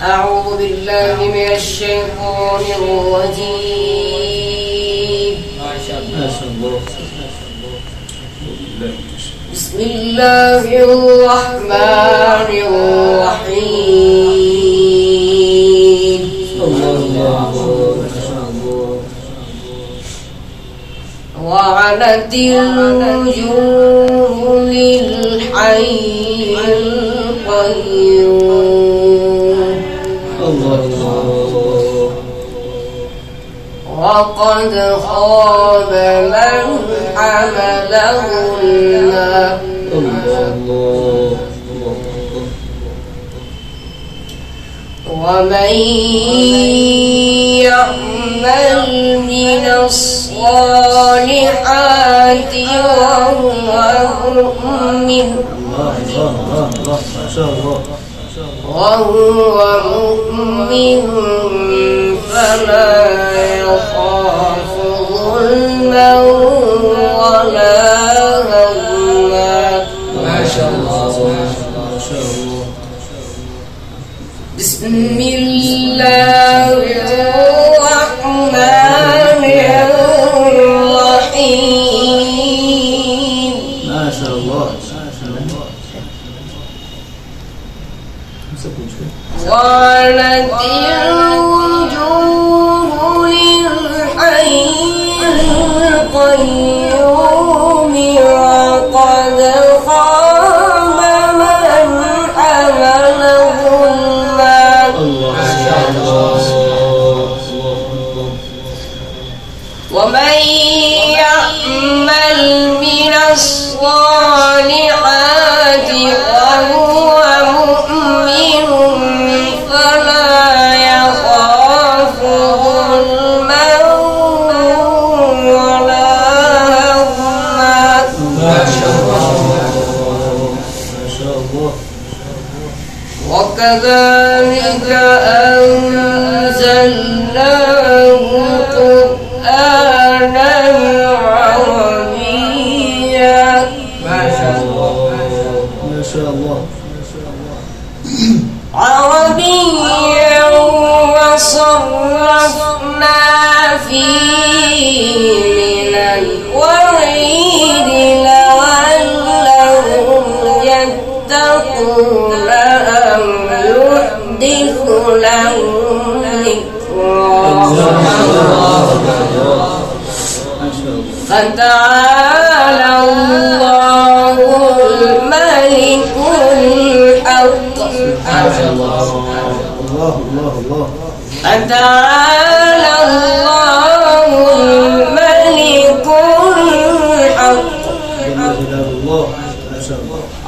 أعوذ بالله من الشيطان الرجيم. بسم الله الرحمن الرحيم. وعنت الوجوه للحي القيوم وقد خاب من حمل ظلما. ومن يعمل من الصالحات وهو مؤمن فلا يخاف ظلما ولا هضما. ما شاء الله. بسم الله الرحمن الرحيم. ما شاء الله. وعنت الوجوه للحي القيوم وقد خاب من حمل ظلما. ومن يعمل من الصالحات وهو مؤمن فلا يخاف ظلما ولا هضما. ما شاء الله. وكذلك أنزلناه قرآنا عربيا. ما شاء الله. ما شاء الله. عربيا وصرفنا فيه من الوعيد لعلهم يتقون أم يحدث لهم ذكرا. فتعالى الله الملك الحق. فتعالى الله الملك الحق.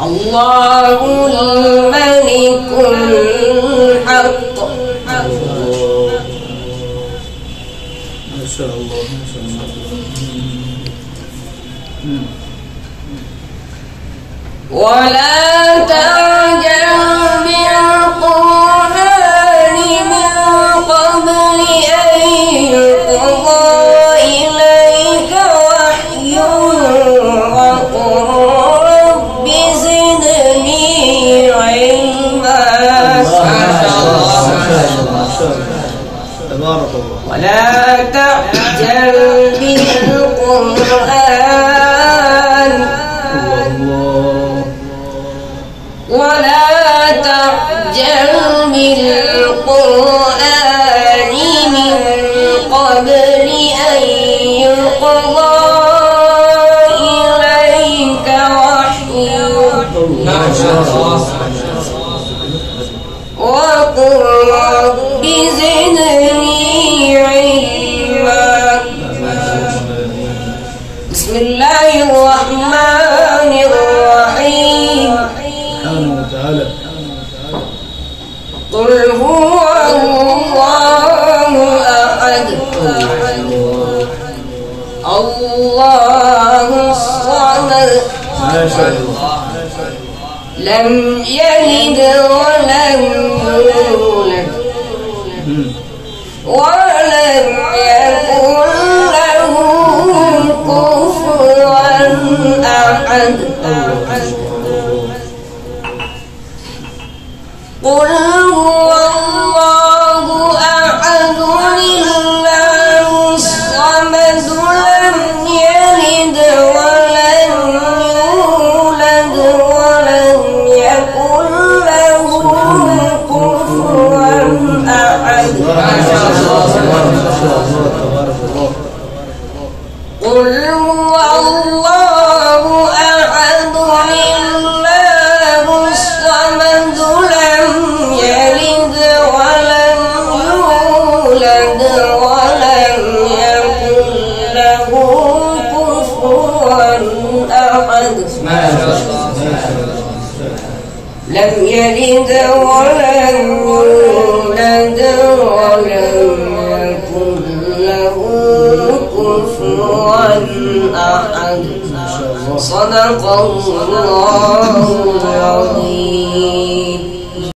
الله الملك الحق. ما شاء الله. ولا تعجل بالقرآن من قبل أن يقضى إليك وحيه وقل رب زدني علما. تبارك الله. ولا تعجل بالقرآن ولا تعجل بالقرآن من قبل أن يقضى إليك وحيه وقل رب زدني علما. بسم الله الرحمن الرحيم. سبحانه وتعالى. قل هو الله أحد الله الصمد لم يلد ولم يولد ولم يكن له كفوا أحد. قل هو لم يلد ولم يولد ولم يكن له كفوا أحد. صدق الله العظيم.